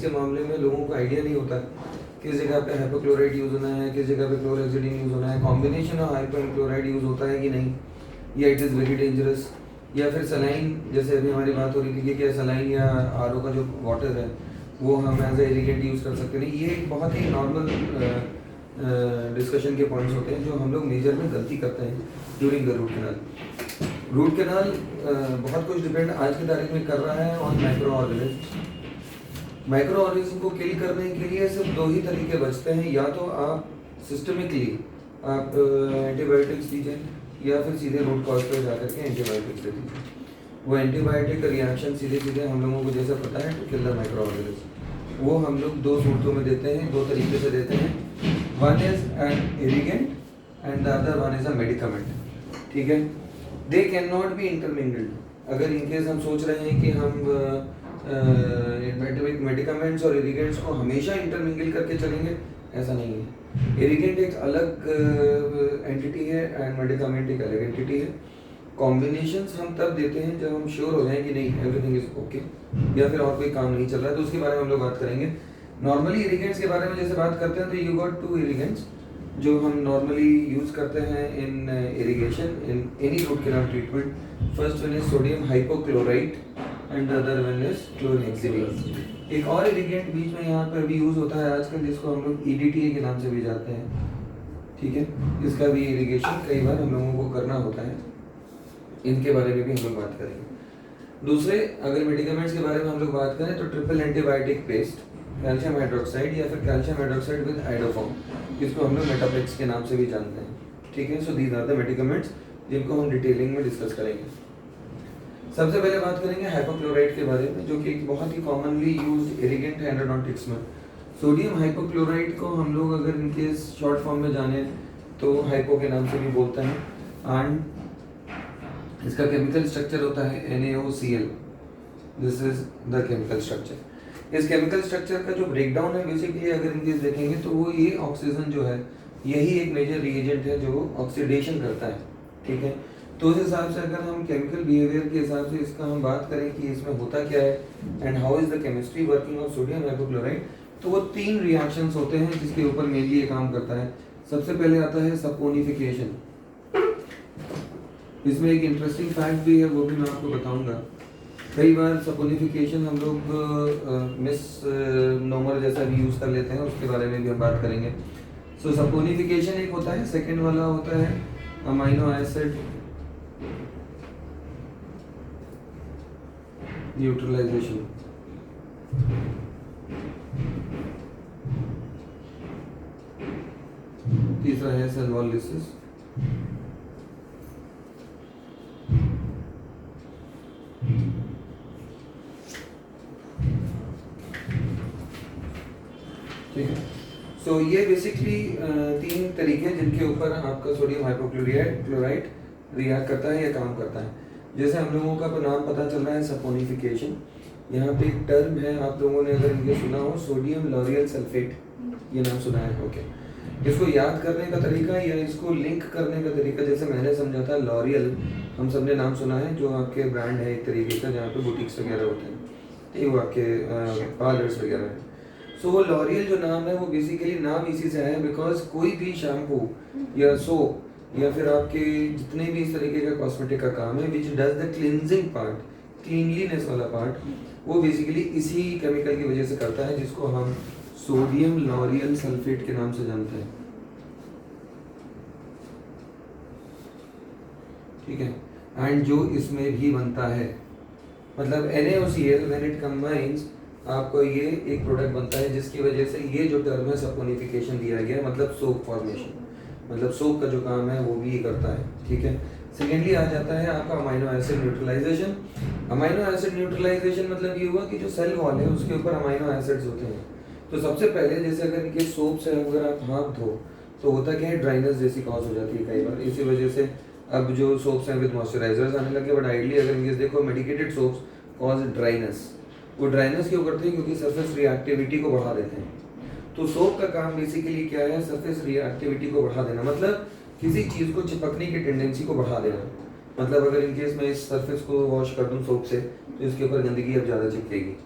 के मामले में लोगों को आइडिया नहीं होता किस जगह पे हाइपोक्लोराइड यूज़ होना है, किस जगह पे क्लोरहेक्सिडिन यूज़ होना है, combination of hypo and chloride use होता है कि नहीं, या इट इज़ वेरी डेंजरस, या फिर सलाइन, जैसे अभी हमारी बात हो रही थी कि क्या सलाइन या आरओ का जो वाटर है वो हम एज ए इरिगेंट यूज़ कर सकते हैं। ये एक बहुत ही नॉर्मल डिस्कशन के पॉइंट्स होते हैं जो हम लोग मेजर में गलती करते हैं during the root canal. Root canal बहुत कुछ डिपेंड आज की तारीख में कर रहा है on micro organism. Micro organism को किल करने के लिए सिर्फ दो ही तरीके बचते हैं, या तो आप सिस्टमिकली आप एंटीबायोटिक्स दीजिए या फिर सीधे रूट कॉज पर जाकर के एंटीबायोटिक्स दे दीजिए। वो एंटीबायोटिक रिएक्शन सीधे सीधे हम लोगों को जैसा पता है to kill the micro organism, वो हम लोग दो सूरतों में देते हैं, दो तरीके से देते हैं। One is an irrigant and the other one is a medicament. ठीक है, they can not be intermingled. अगर इनकेस हम सोच रहे हैं कि हम मेडिकामेंट्स और इरिगेंट्स को हमेशा इंटरमिंगल करके चलेंगे, ऐसा नहीं है। इरिगेंट एक अलग एंटिटी है एंड मेडिकामेंट एक अलग एंटिटी है। कॉम्बिनेशंस हम तब देते हैं जब हम श्योर हो जाएं कि नहीं एवरीथिंग इज ओके, या फिर और कोई काम नहीं चल रहा है, तो उसके बारे में हम लोग बात करेंगे। नॉर्मली इरिगेंट्स के बारे में जैसे बात करते हैं तो यू गॉट टू इरिगेंट्स जो हम नॉर्मली यूज़ करते हैं in irrigation in any root canal treatment. First one is sodium hypochlorite and the other one is chlorhexidine. एक और इरिगेंट बीच में यहाँ पर भी यूज़ होता है आजकल, जिसको हम लोग EDTA के नाम से भी जानते हैं। ठीक है, इसका भी इरिगेशन कई बार हम लोगों को करना होता है, इनके बारे में भी हम लोग बात करेंगे। दूसरे अगर मेडिकामेंट्स के बारे में हम लोग बात करें तो triple antibiotic paste, calcium hydroxide या फिर कैल्शियम हाइड्रोक्साइड विद आइडोफॉर्म, जिसको हम लोग मेटाप्लेक्स के नाम से भी जानते हैं। ठीक है, so these are the medicaments जिनको हम डिटेलिंग में डिस्कस करेंगे। सबसे पहले बात करेंगे हाइपोक्लोराइड के बारे में, जो कि एक बहुत ही कॉमनली यूज्ड इरिगेंट है एंडोडोंटिक्स में। सोडियम हाइपोक्लोराइड को हम लोग अगर इनके शॉर्ट फॉर्म में जाने तो हाइपो के नाम से भी बोलते हैं, एंड इसका केमिकल स्ट्रक्चर होता है NaOCl। This is the chemical structure. इस केमिकल स्ट्रक्चर का जो ब्रेकडाउन है बेसिकली अगर इनकेस देखेंगे तो वो ये ऑक्सीजन जो है यही एक मेजर रिएजेंट है जो ऑक्सीडेशन करता है। ठीक है, तो उस हिसाब से अगर हम केमिकल बिहेवियर के हिसाब से इसका हम बात करें कि इसमें होता क्या है and how is the chemistry working of sodium hypochlorite, तो वो तीन रिएक्शंस होते हैं जिसके ऊपर मेनली ये काम करता है। सबसे पहले आता है सपोनिफिकेशन। इसमें एक इंटरेस्टिंग फैक्ट भी है, वो भी मैं आपको बताऊंगा। कई बार सपोनिफिकेशन हम लोग मिस नोमर जैसा भी यूज़ कर लेते हैं, उसके बारे में भी हम बात करेंगे। सो सपोनिफिकेशन एक होता है, सेकेंड वाला होता है अमाइनो एसिड न्यूट्रलाइजेशन। तीसरा है सेल्वोलिसिस। ठीक है, सो ये बेसिकली तीन तरीके हैं जिनके ऊपर आपका सोडियम हाइपोक्लोराइड रिएक्ट करता है या काम करता है। जैसे हम लोगों का नाम पता चल रहा है सपोनिफिकेशन, यहाँ पे एक टर्म है आप लोगों ने अगर इनके सुना हो, सोडियम लॉरियल सल्फेट, ये नाम सुना है। ओके, इसको याद करने का तरीका या इसको लिंक करने का तरीका जैसे मैंने समझा था, लॉरियल हम सबने नाम सुना है जो आपके ब्रांड है एक तरीके का, जहाँ पे बुटीक्स वगैरह होते हैं, ये वो आपके पार्लर्स वगैरह है। सो वो लॉरियल जो नाम है वो बेसिकली नाम इसी से है बिकॉज कोई भी शैम्पू या सोप या फिर आपके जितने भी इस तरीके का कॉस्मेटिक का काम है which does the cleansing part, cleanliness वाला पार्ट, वो बेसिकली इसी केमिकल की वजह से करता है जिसको हम सोडियम लॉरियल सल्फेट के नाम से जानते हैं। ठीक है, एंड जो इसमें भी बनता है मतलब NaOCl व्हेन इट कंबाइंस आपको ये एक प्रोडक्ट बनता है जिसकी वजह से ये जो टर्म है सपोनिफिकेशन दिया गया है, मतलब सोप फॉर्मेशन, मतलब सोप का जो काम है वो भी ये करता है। ठीक है, सेकेंडली आ जाता है आपका amino acid neutralization. Amino acid neutralization मतलब ये हुआ कि जो सेल वॉल है उसके ऊपर अमाइनो एसिड्स होते हैं। तो सबसे पहले जैसे अगर इनके सोप से अगर आप हाथ धो तो होता क्या है, ड्राइनेस जैसी कॉज हो जाती है कई बार, इसी वजह से अब जो सोप्स हैं विद मॉइस्चराइजर्स आने लगे, बट आइडली अगर इनके देखो मेडिकेटेड सोप्स कॉज ड्राइनेस। वो ड्राइनेस क्यों करते हैं, क्योंकि सरफेस रिएक्टिविटी को बढ़ा देते हैं। तो सोप का काम बेसिकली क्या है, सरफेस रिएक्टिविटी को बढ़ा देना, मतलब किसी चीज़ को चिपकने की टेंडेंसी को बढ़ा देना। मतलब अगर इन केस मैं इस सरफेस को वॉश कर दूं सोप से तो इसके ऊपर गंदगी अब ज़्यादा चिपकेगी,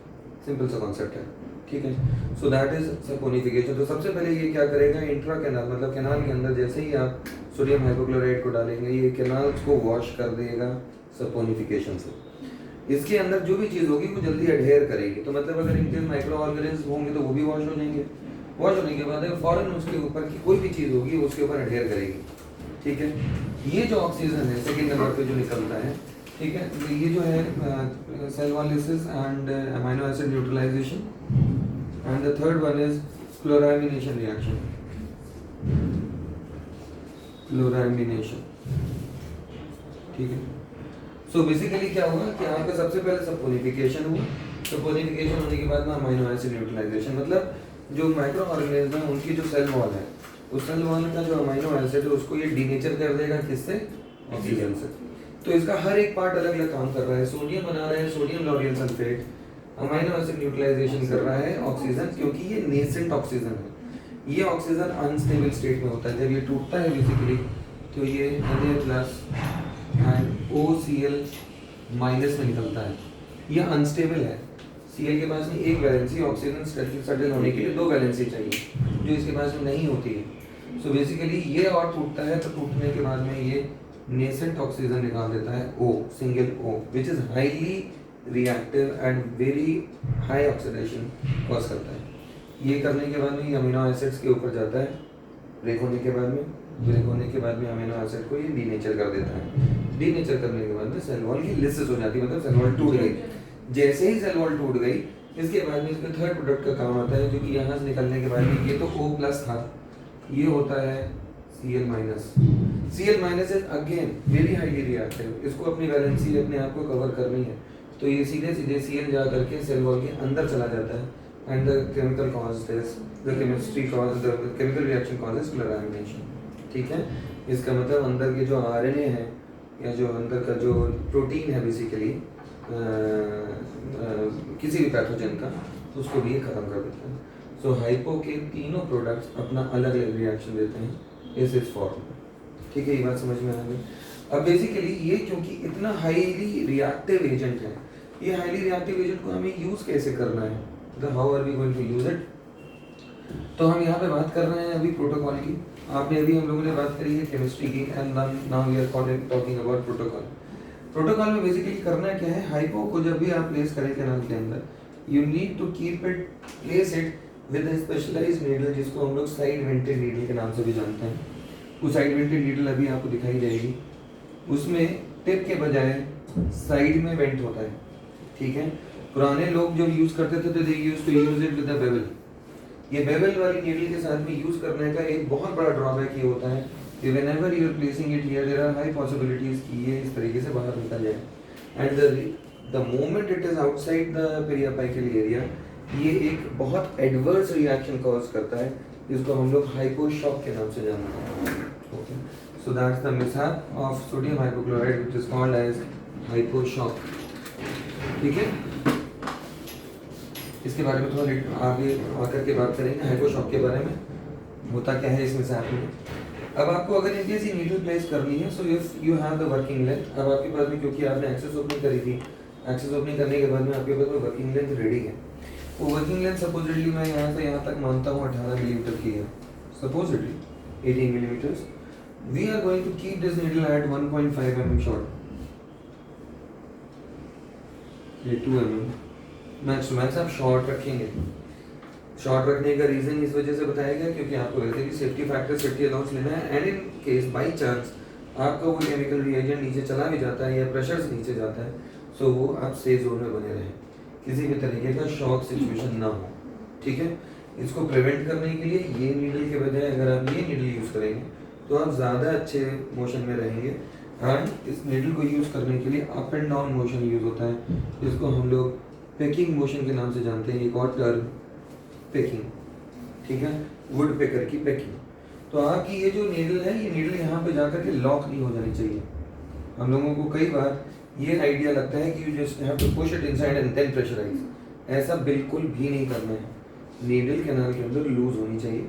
सिंपल सा कॉन्सेप्ट है। ठीक है। So that is saponification. तो सबसे पहले ये क्या करेगा, इंट्रा कैनाल मतलब कैनाल के अंदर जैसे ही आप सोडियम हाइपोक्लोराइड को डालेंगे ये कैनाल्स को वॉश कर देगा सपोनिफिकेशन से। इसके अंदर जो भी चीज़ होगी वो जल्दी अडहेयर करेगी। तो मतलब अगर इनके माइक्रो ऑर्गेनिज्म होंगे तो वो भी वॉश हो जाएंगे। वॉश होने के बाद फॉरन उसके ऊपर की कोई भी चीज़ होगी उसके ऊपर अडहेयर करेगी। ठीक है। ये जो ऑक्सीजन है सेकेंड नंबर पे जो निकलता है, ठीक है, तो ये जो है cell wall lysis and amino acid neutralization and the third one is chloramination reaction. Chloramination, ठीक है। सो बेसिकली क्या हुआ कि आपका सबसे पहले सपोनिफिकेशन हुआ। सपोनिफिकेशन होने के बाद में अमीनो एसिड न्यूट्रलाइजेशन, मतलब जो माइक्रो ऑर्गेनिज्म है उनकी जो सेल वॉल है उस सेल वॉल का जो अमीनो एसिड है उसको ये डीनेचर कर देगा, किससे, ऑक्सीजन से। तो इसका हर एक पार्ट अलग अलग काम कर रहा है। सोडियम बना रहा है sodium lauryl sulphate, amino acid neutralization कर रहा है ऑक्सीजन, क्योंकि ये नेसेंट ऑक्सीजन है। ये ऑक्सीजन अनस्टेबल स्टेट में होता है। जब ये टूटता है बेसिकली तो ये Na+ एंड OCl- में निकलता है। ये अनस्टेबल है। Cl के पास में एक वैलेंसी, ऑक्सीजन सेटल होने के लिए 2 वैलेंसी चाहिए जो इसके पास में नहीं होती है। सो बेसिकली ये और टूटता है तो टूटने के बाद में ये नेसेंट ऑक्सीजन निकाल देता है O, single O, which is highly reactive and very high oxidation cause करता है। ये करने के बाद में ये अमीनो एसिड्स के ऊपर जाता है। ब्रेक होने के बाद में अमीनो एसिड को ये डीनेचर कर देता है। डीनेचर करने के बाद में सेल वॉल की लिसिस हो जाती है, मतलब सेल वॉल टूट गई। जैसे ही सेल वॉल टूट गई इसके बाद में इसका थर्ड प्रोडक्ट का काम आता है, जो कि यहाँ से निकलने के बाद में ये तो O+ था, ये होता है Cl-। Cl- is again very highly reactive. इसको अपनी वैलेंसी अपने आप को कवर करनी है तो ये सीधे Cl जा करके सेल वॉल के अंदर चला जाता है and the chemical reaction causes chloramination. ठीक है। इसका मतलब अंदर के जो RNA है या जो अंदर का जो प्रोटीन है बेसिकली किसी भी पैथोजन का, उसको भी ये खत्म कर देता है। सो हाइपो के तीनों प्रोडक्ट्स अपना अलग अलग रिएक्शन देते हैं इस फॉर्म में। ठीक है, ये बात समझ में आ गई। अब बेसिकली ये क्योंकि इतना हाईली रिएक्टिव एजेंट है, ये हाईली रिएक्टिव एजेंट को हमें यूज़ कैसे करना है, तो how are we going to use it. तो हम यहाँ पे बात कर रहे हैं अभी प्रोटोकॉल की। आपने अभी हम लोगों ने बात करी है केमिस्ट्री की and now we are talking about protocol. Protocol में बेसिकली करना क्या है, हाइपो को जब भी आप प्लेस करें कैनाल के अंदर, you need to keep it place it with a specialised needle, जिसको हम लोग साइड वेंटेड नीडल के नाम से भी जानते हैं। वो साइड वेंटेड नीडल अभी आपको दिखाई जाएगी, उसमें टिप के बजाय साइड में वेंट होता है। ठीक है। पुराने लोग जब यूज करते थे तो they used to use it with a bevel. ये बेवल वाली नीडल के साथ में यूज करने का एक बहुत बड़ा ड्रॉबैक ये होता है कि whenever you are placing it here there are high possibilities कि ये इस तरीके से बाहर निकल जाए and the moment it is outside the periapical area, ये एक बहुत एडवर्स रिएक्शन कॉज करता है जिसको हम लोग हाइपोशॉक के नाम से जानते हैं। Okay, so that's the mishap of sodium hypochloride which is called as hypo shock. ठीक है, इसके बारे में थोड़ा आगे आकर के बात करेंगे हाइपोशॉक के बारे में, होता क्या है इसमें से आपने। अब आपको अगर इनकेस ये नीडल प्लेस करनी है, so if you have the working length, अब आपके पास में क्योंकि आपने एक्सेस ओपनिंग करी थी, एक्सेस ओपनिंग करने के बाद में आपके पास में वर्किंग लेंथ रेडी है। वो वर्किंग लेंथ सपोजिटली मैं यहाँ से यहाँ तक मानता हूँ 18 मिलीमीटर की है, supposedly 18 millimetres. We are going to keep this needle at 1.5 mm short, ये 2 mm मैक्स टू मैक्स आप शॉर्ट रखेंगे। शॉर्ट रखने का रीजन इस वजह से बताया गया क्योंकि आपको वैसे भी सेफ्टी फैक्टर, सेफ्टी अलाउंस लेना है and in case by chance आपका वो केमिकल रिएजेंट नीचे चला भी जाता है या प्रेशर से नीचे जाता है, सो वो आप सेफ जोन में बने रहें, किसी भी तरीके का शॉक सिचुएशन ना हो। ठीक है। इसको प्रिवेंट करने के लिए ये नीडल के बजाय अगर आप ये नीडल यूज़ करेंगे तो आप ज़्यादा अच्छे मोशन में रहेंगे। एंड इस नीडल को यूज़ करने के लिए up and down motion use होता है, जिसको हम लोग पेकिंग मोशन के नाम से जानते हैं। एक और टर्म पेकिंग, ठीक है, वुड पेकर की पेकिंग। तो आपकी ये जो नीडल है, ये नीडल यहाँ पे जाकर के लॉक नहीं हो जानी चाहिए। हम लोगों को कई बार ये आइडिया लगता है कि you just have to push it inside and then pressurise, ऐसा बिल्कुल भी नहीं करना है। नीडल कैनाल के अंदर लूज होनी चाहिए।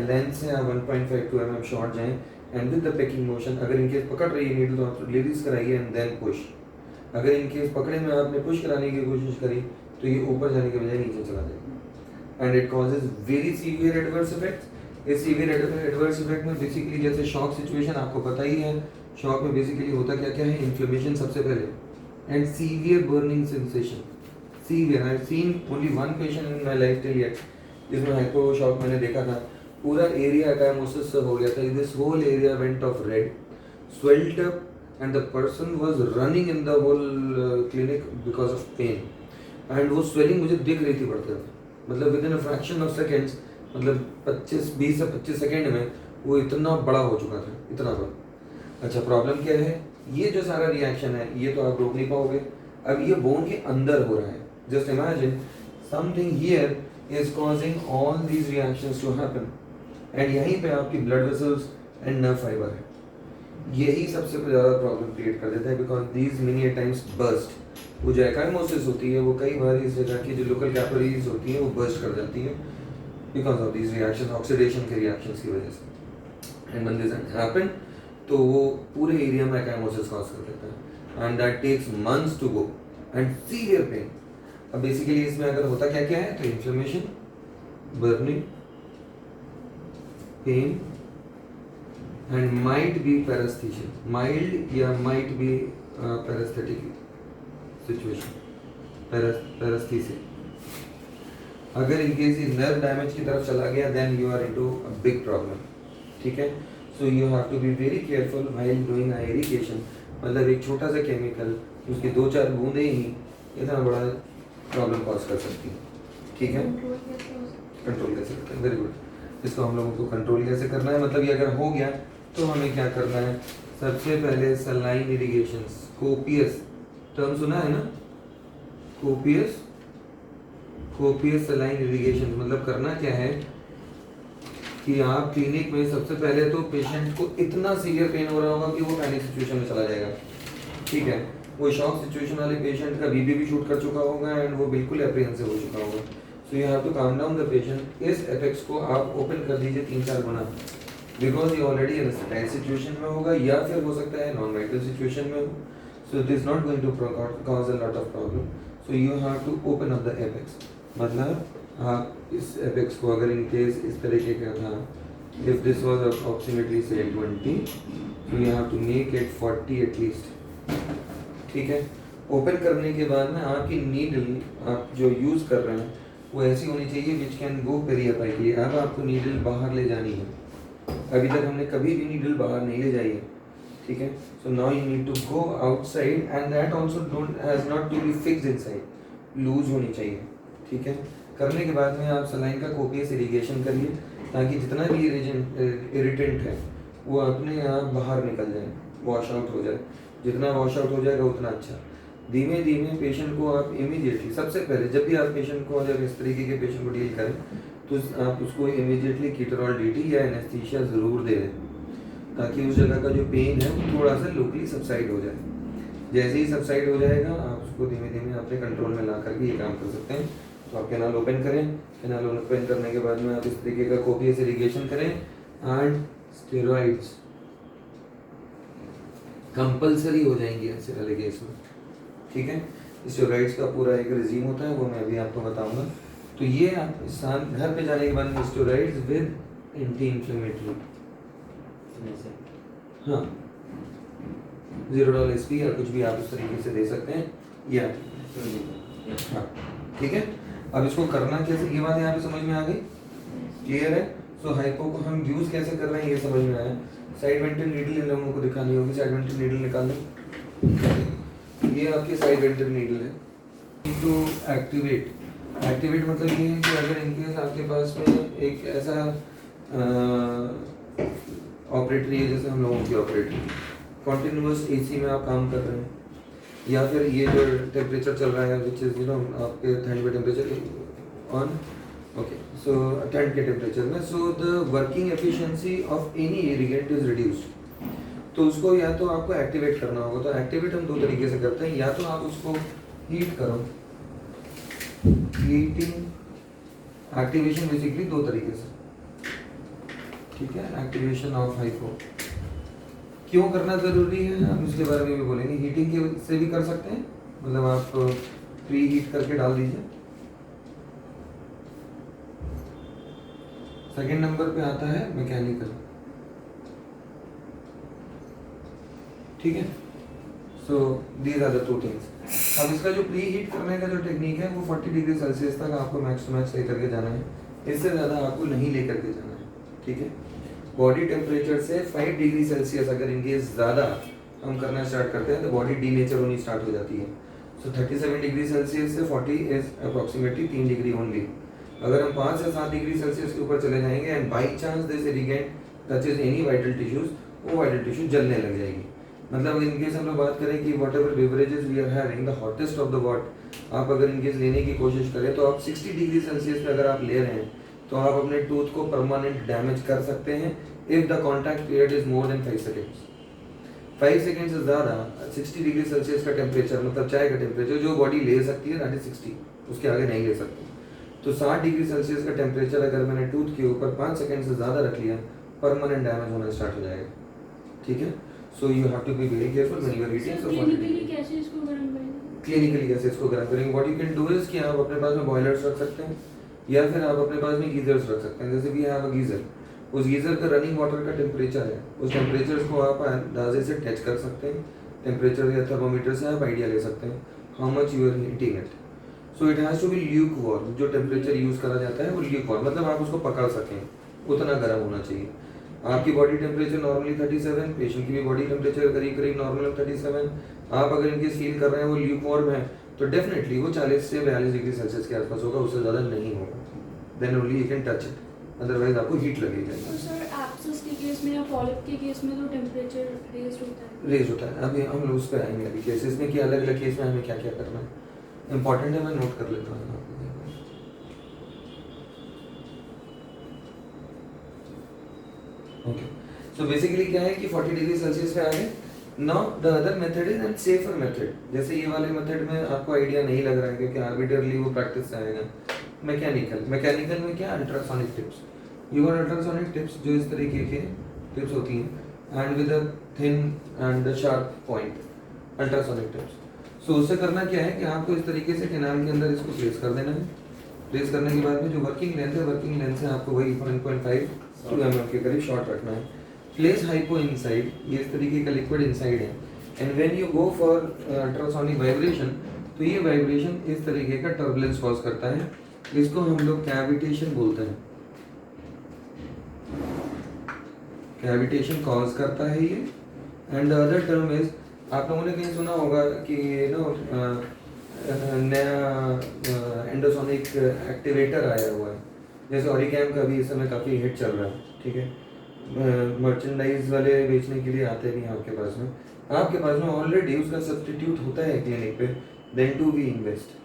लेंथ से आप 1.5 to mm शॉर्ट जाएं and with the packing motion, अगर इनकेस पकड़ रही है नीडल तो आप रिलीज कराइए एंड देन पुश। अगर इनकेस पकड़े में आपने पुश कराने की कोशिश करी तो ये ऊपर जाने के बजाय नीचे चला जाएगा and it causes very severe adverse effects. इस सीवियर एडवर्स इफेक्ट में बेसिकली जैसे शॉक सिचुएशन आपको पता ही है, शॉक में बेसिकली होता क्या क्या है, इन्फ्लेमेशन सबसे पहले and severe burning sensation. Severe, I have seen only one patient in my life till yet जिसमें हाइपो शॉक मैंने देखा था, पूरा एरिया एकाइमोसिस से हो गया था, this whole area went of red, swelled up and the person was running in the whole clinic because of pain and वो swelling मुझे दिख रही थी बढ़ते हुए, मतलब with in a fraction of seconds, मतलब 20 से 25 सेकेंड में वो इतना बड़ा हो चुका था, इतना बड़ा। अच्छा प्रॉब्लम क्या है, ये जो सारा रिएक्शन है ये तो आप रोक नहीं पाओगे, अब ये बोन के अंदर हो रहा है। Just imagine something here is causing all these reactions to happen and यहीं पे आपकी blood vessels and nerve fibre है, यही सबसे ज़्यादा प्रॉब्लम क्रिएट कर देता है because these many times burst. वो जो एकाइमोसिस होती है वो कई बार इस जगह की जो लोकल कैपिलरीज होती है वो बर्स्ट कर जाती है because of these reaction, oxidation के रिएक्शंस की वजह से। एंड व्हेन दिस हैपन तो वो पूरे एरिया में एकाइमोसिस कॉज कर देता है and that takes months to go and severe pain. अब बेसिकली इसमें अगर होता क्या क्या है तो inflammation, burning, pain and might be paresthesia, mild या might be paresthetic situation, paresthesia। अगर in case ये nerve damage की तरफ चला गया then you are into a big problem, ठीक है। So you have to be very careful while doing aeriation, मतलब एक छोटा सा केमिकल उसकी 2-4 बूंदें ही इतना बड़ा प्रॉब्लम कॉज कर सकती है, ठीक है। कंट्रोल कैसे करते हैं, वेरी गुड। इसको हम लोगों को कंट्रोल कैसे करना है, मतलब ये अगर हो गया तो हमें क्या करना है, सबसे पहले सलाइन इरिगेशंस, कोपियस, टर्म सुना है ना, कोपियस सलाइन इरिगेशन। मतलब करना क्या है कि आप क्लिनिक में सबसे पहले तो पेशेंट को इतना सीवियर पेन हो रहा होगा कि वो पैनिक सिचुएशन में चला जाएगा, ठीक है। वो शॉक सिचुएशन वाले पेशेंट का बीपी भी शूट कर चुका होगा एंड वो बिल्कुल एप्रीहेंसिव हो चुका होगा। So you have to calm down the patient. इस एपेक्स को आप ओपन कर दीजिए 3-4 गुना, बिकॉज ये ऑलरेडी एनेस्थेटाइज सिचुएशन में होगा या फिर हो सकता है नॉन वाइटल सिचुएशन में हो। So it is not going to cause a lot of problem. So you have to open up the apex, मतलब आप इस एपेक्स को अगर इन केस इस तरीके का था, इफ दिस वाज अप्रॉक्सीमेटली से 20, so you have to make it 40 at least, ठीक है। ओपन करने के बाद में आपकी नीडल आप जो यूज़ कर रहे हैं वो ऐसी होनी चाहिए विच कैन गो पेरियापाइकली। अब आपको नीडल बाहर ले जानी है, अभी तक हमने कभी भी नीडल बाहर नहीं ले जाई है, ठीक है। So now you need to go outside and that also don't has not to be fixed inside, loose होनी चाहिए, ठीक है। करने के बाद में आप सलाइन का कोपियस इरिगेशन करिए ताकि जितना भी इरिटेंट है वो अपने आप बाहर निकल जाए, वॉश आउट हो जाए। जितना वॉश आउट हो जाएगा उतना अच्छा। धीमे धीमे पेशेंट को आप इमीडिएटली, सबसे पहले जब भी आप पेशेंट को, जब इस तरीके के पेशेंट को डील करें तो आप उसको इमीडिएटली कीटोरॉल डीटी या एनेस्थीसिया ज़रूर दे दें ताकि उस जगह का जो पेन है वो थोड़ा सा लोकली सबसाइड हो जाए। जैसे ही सबसाइड हो जाएगा आप उसको धीमे धीमे अपने कंट्रोल में ला करके ये काम कर सकते हैं। तो आप कैनाल ओपन करें, कैनाल ओपन करने के बाद में आप इस तरीके का कोपियस इरिगेशन करें एंड स्टेरॉइड्स कंपलसरी हो जाएंगे ऐसे वाले केस में, ठीक है। स्टेरॉइड्स का पूरा एक रिजीम होता है वो मैं अभी आपको बताऊंगा। तो ये आप इंसान घर पे जाने के बाद में स्टेरॉइड्स विद एंटी इन्फ्लेमेटरी, हाँ $0 या कुछ भी आप इस तरीके से दे सकते हैं या हाँ, ठीक है। अब इसको करना कैसे, ये बात यहाँ पे समझ में आ गई, क्लियर है। सो हाइपो को हम यूज कैसे कर रहे हैं ये समझ में आया। साइड वेंट्रल नीडल इन लोगों को दिखानी होगी, साइड वेंट्रल नीडल निकाल लें। ये आपकी साइड वेंट्रल नीडल है। टू एक्टिवेट मतलब ये है कि अगर इनकेस आपके पास में एक ऐसा ऑपरेटरी है जैसे हम लोगों की ऑपरेटरी, कॉन्टिन्यूस एसी में आप काम कर रहे हैं या फिर ये जो टेम्परेचर चल रहा है विच इज़ आपके ठंड के टेम्परेचर ऑन, ओके, सो ठंड के टेम्परेचर में, so the working efficiency of any irrigant is reduced. तो उसको या तो आपको एक्टिवेट करना होगा। तो एक्टिवेट हम 2 तरीके से करते हैं, या तो आप उसको हीट करो, हीटिंग एक्टिवेशन बेसिकली 2 तरीके से, ठीक है। एक्टिवेशन ऑफ हाइपो क्यों करना ज़रूरी है हम इसके बारे में भी बोलेंगे। हीटिंग के से भी कर सकते हैं, मतलब आप प्री हीट करके डाल दीजिए। सेकेंड नंबर पे आता है मैकेनिकल, ठीक है। So these are the two things. अब इसका जो प्री हीट करने का जो टेक्निक है वो 40 डिग्री सेल्सियस तक आपको मैक्स टू मैक्स लेकर के जाना है, इससे ज़्यादा आपको नहीं लेकर के जाना है, ठीक है। बॉडी टेम्परेचर से 5 डिग्री सेल्सियस अगर इनकेस ज़्यादा हम करना स्टार्ट करते हैं तो बॉडी डीनेचर होनी स्टार्ट हो जाती है। सो 37 डिग्री सेल्सियस से 40 इज अप्रॉक्सीमेटली 3 डिग्री ओनली। अगर हम 5 से 7 डिग्री सेल्सियस के ऊपर चले जाएंगे and by chance this irrigant touches any vital tissues, वो वाइटल टिश्यू जलने लग जाएगी। मतलब इनकेस हम लोग बात करें कि whatever beverages we are having the hottest of the what, आप अगर इनकेस लेने की कोशिश करें तो आप 60 डिग्री सेल्सियस पे अगर आप ले रहे हैं तो आप अपने टूथ को परमानेंट डैमेज कर सकते हैं if the contact period is more then 5 seconds. 5 second से ज़्यादा 60 डिग्री सेल्सियस का टेम्परेचर, मतलब चाय का टेम्परेचर जो बॉडी ले सकती है दैट इज 60, उसके आगे नहीं ले सकती। तो 60 डिग्री सेल्सियस का टेम्परेचर अगर मैंने टूथ के ऊपर 5 सेकेंड से ज़्यादा रख लिया, परमानेंट डैमेज होना स्टार्ट हो जाएगा, ठीक है। So you have to be very careful when you are eating. So clinically कैसे इसको गर्म करेंगे? क्लिनिकली कैसे इसको गर्म करेंगे? What you can do is कि आप अपने पास में बॉयलर्स रख सकते हैं या फिर आप अपने पास में गीजर्स रख सकते हैं। जैसे वी हैव अ गीजर, उस गीजर का रनिंग वाटर का टेम्परेचर है, उस टेम्परेचर को आप अंदाजे से टच कर सकते हैं। टेम्परेचर या थर्मोमीटर से आप आइडिया ले सकते हैं how much you are heating it. So it has to be lukewarm. जो टेम्परेचर यूज़ करा जाता है वो ल्यूक वार्म, मतलब आप उसको पकड़ सकें उतना गर्म होना चाहिए। आपकी बॉडी टेम्परेचर नॉर्मली 37, पेशेंट की भी बॉडी टेम्परेचर करीब करीब नॉर्मल 37। आप अगर इनके फील कर रहे हैं वो ल्यूक वार्म है तो डेफिनेटली वो 40 से 42 डिग्री सेल्सियस के आसपास होगा, उससे ज़्यादा नहीं होगा। Then only you can touch it, otherwise आपको हीट लगेगा। तो सर एब्सेस के केस में या पॉलिप के केस में तो टेम्परेचर रेज होता है? रेज होता है। अभी हम लोग उस पर आएंगे अभी केसेस में कि अलग अलग केस में हमें क्या क्या करना है। इंपॉर्टेंट है, मैं नोट कर लेता हूँ। ओके, सो बेसिकली क्या है कि 40 डिग्री सेल्सियस पे आ गए। Now the other method is and safer method. जैसे ये वाले मेथड में आपको आइडिया नहीं लग रहा है क्योंकि आर्बिट्रली वो प्रैक्टिस से आएगा। मैकेनिकल में क्या, ultrasonic tips. You got ultrasonic tips जो इस तरीके के टिप्स होती हैं and with a thin and sharp point, ultrasonic tips. So उससे करना क्या है कि आपको इस तरीके से कैनाल के अंदर इसको प्लेस कर देना है। प्लेस करने के बाद में जो वर्किंग लेंथ है आपको वही 1.5 to 2 mm के करीब शॉर्ट रखना है। प्लेस हाइपो इनसाइड, ये इस तरीके का लिक्विड इनसाइड है and when you go for ultrasonic vibration तो ये वाइब्रेशन इस तरीके का टर्बुलेंस कॉज करता है। इसको हम लोग कैविटेशन बोलते हैं। कैविटेशन कॉज करता है ये। And the other term is, आप लोगों ने कहीं सुना होगा कि नया एंडोसोनिक एक्टिवेटर आया हुआ है, जैसे ऑरिकैम का भी इस समय काफ़ी हिट चल रहा है, ठीक है। मर्चेंडाइज वाले बेचने के लिए आते भी हैं आपके पास में। आपके पास में ऑलरेडी उसका सब्सटीट्यूट होता है क्लिनिक पे, देन टू वी इन्वेस्ट।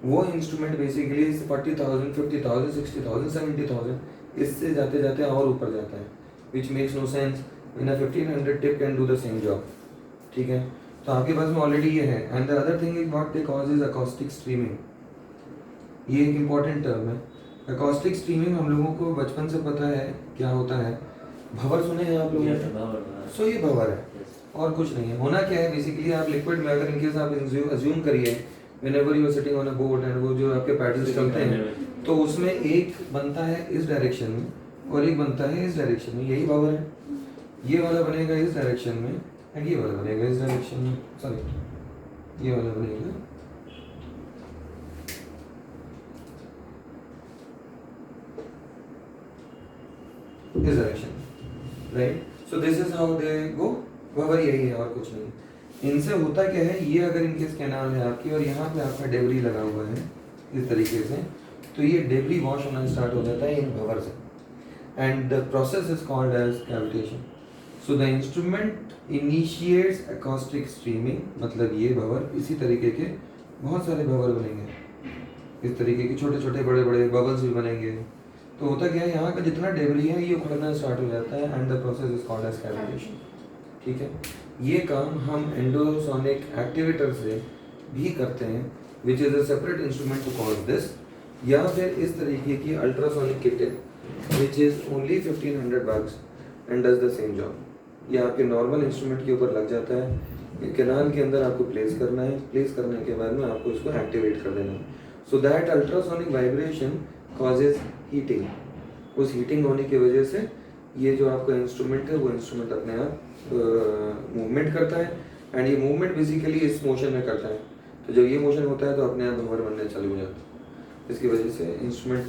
वो इंस्ट्रूमेंट बेसिकली 40,000, 50,000, 60,000, 70,000 इससे जाते जाते और ऊपर जाता है, which makes no sense. In a 1500 tip can do the same job, ठीक है। तो आपके पास में ऑलरेडी ये है। And the other thing is what they cause is acoustic streaming. ये एक इम्पॉर्टेंट टर्म है। अकॉस्टिक स्ट्रीमिंग हम लोगों को बचपन से पता है क्या होता है। भंवर सुने हैं आप लोगों ने? सो ये भंवर है और कुछ नहीं है। होना क्या है बेसिकली, आप लिक्विड में अगर इनकेस आप अज्यूम करिए whenever you are sitting on a boat and वो जो आपके पैडल्स चलते हैं तो उसमें एक बनता है इस डायरेक्शन में और एक बनता है इस डायरेक्शन में, यही भंवर है। ये वाला बनेगा इस डायरेक्शन में एंड ये वाला बनेगा इस डायरेक्शन में, सॉरी ये वाला बनेगा इस डायरेक्शन में, right. So this is how they go. भंवर यही है और कुछ नहीं। इनसे होता क्या है, ये अगर इनकेस कैनाल है आपकी और यहाँ पे आपका डेबरी लगा हुआ है इस तरीके से, तो ये डेबरी वॉश होना स्टार्ट हो जाता है इन भंवर से and the process is called as cavitation. So the instrument initiates acoustic streaming, मतलब ये भंवर, इसी तरीके के बहुत सारे भंवर बनेंगे, इस तरीके के छोटे छोटे बड़े बड़े बबल्स भी बनेंगे। तो होता क्या है, यहाँ का जितना डेबरी है ये उखड़ना स्टार्ट हो जाता है and the process is called as cavitation, ठीक है। ये काम हम एंडोसोनिक एक्टिवेटर से भी करते हैं which is a separate instrument to cause this, या फिर इस तरीके की ultrasonic kit which is only 1500 bucks and does the same job. ये आपके नॉर्मल इंस्ट्रूमेंट के ऊपर लग जाता है ये कैनाल के अंदर आपको प्लेस करना है, प्लेस करने के बाद में आपको इसको एक्टिवेट कर देना है। So that ultrasonic vibration causes heating. उस हीटिंग होने की वजह से ये जो आपका इंस्ट्रूमेंट है वो इंस्ट्रूमेंट अपने आप मूवमेंट करता है, एंड ये मूवमेंट बेसिकली इस मोशन में करता है। तो जब ये मोशन होता है तो अपने आप भंवर बनने चालू हो जाता है। इसकी वजह से इंस्ट्रूमेंट